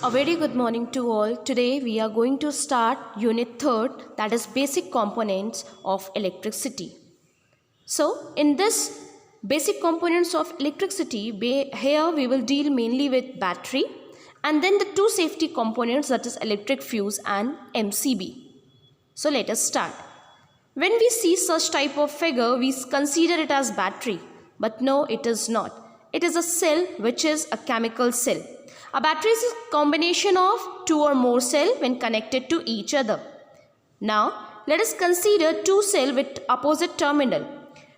A very good morning to all. Today we are going to start unit 3rd, that is basic components of electricity. So in this basic components of electricity, here we will deal mainly with battery and then the two safety components, that is electric fuse and MCB. So let us start. When we see such type of figure, we consider it as battery, but no, it is not. It is a cell which is a chemical cell. A battery is a combination of two or more cells when connected to each other. Now, let us consider two cells with opposite terminal.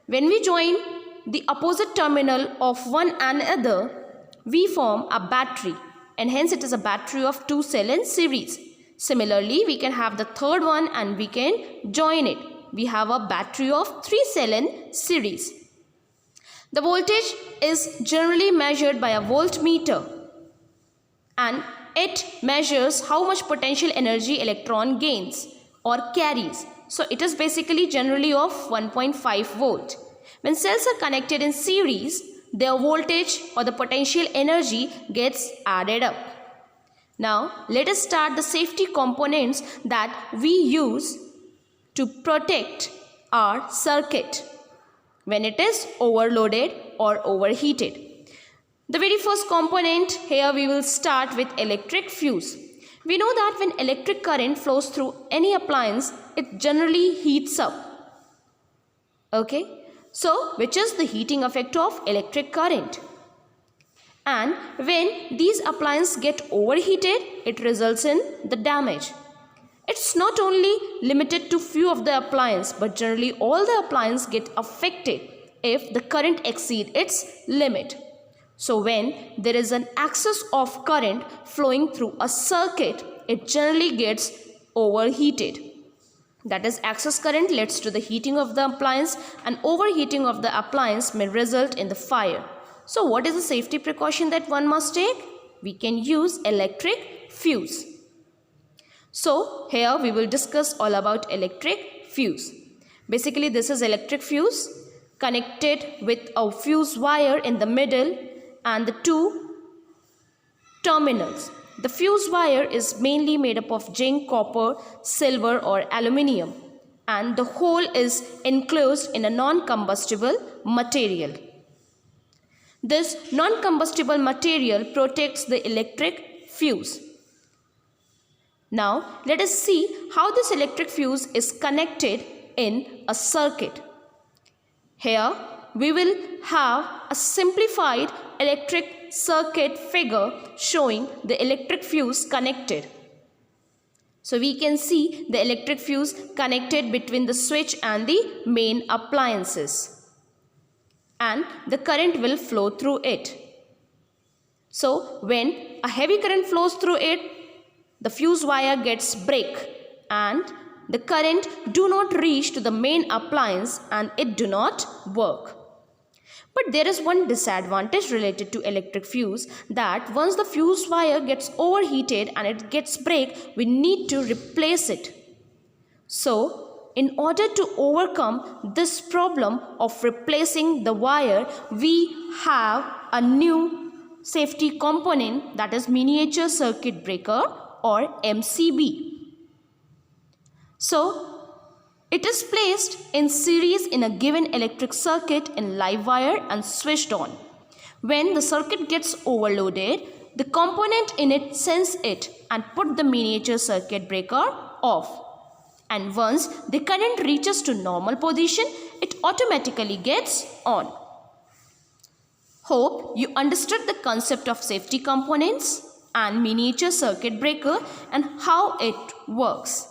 When we join the opposite terminal of one another, we form a battery, and hence it is a battery of two cells in series. Similarly, we can have the third one and we can join it. We have a battery of three cells in series. The voltage is generally measured by a voltmeter, and it measures how much potential energy electron gains or carries. So it is basically generally of 1.5 volt. When cells are connected in series, their voltage or the potential energy gets added up. Now let us start the safety components that we use to protect our circuit when it is overloaded or overheated. The very first component, here we will start with electric fuse. We know that when electric current flows through any appliance, it generally heats up. Okay, so which is the heating effect of electric current? And when these appliances get overheated, it results in the damage. It's not only limited to few of the appliances, but generally all the appliances get affected if the current exceeds its limit. So when there is an excess of current flowing through a circuit, it generally gets overheated. That is, excess current leads to the heating of the appliance, and overheating of the appliance may result in the fire. So what is the safety precaution that one must take? We can use electric fuse. So here we will discuss all about electric fuse. Basically this is electric fuse connected with a fuse wire in the middle and the two terminals. The fuse wire is mainly made up of zinc, copper, silver or aluminium, and the whole is enclosed in a non-combustible material. This non-combustible material protects the electric fuse. Now let us see how this electric fuse is connected in a circuit. Here we will have a simplified electric circuit figure showing the electric fuse connected. So we can see the electric fuse connected between the switch and the main appliances, and the current will flow through it. So when a heavy current flows through it, the fuse wire gets break and the current do not reach to the main appliance and it do not work. But there is one disadvantage related to electric fuse, that once the fuse wire gets overheated and it gets break, we need to replace it. So in order to overcome this problem of replacing the wire, we have a new safety component, that is miniature circuit breaker or MCB. So it is placed in series in a given electric circuit in live wire and switched on. When the circuit gets overloaded, the component in it sense it and put the miniature circuit breaker off. And once the current reaches to normal position, it automatically gets on. Hope you understood the concept of safety components and miniature circuit breaker and how it works.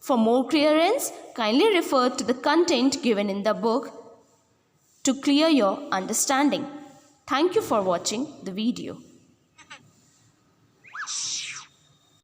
For more clearance, kindly refer to the content given in the book to clear your understanding. Thank you for watching the video.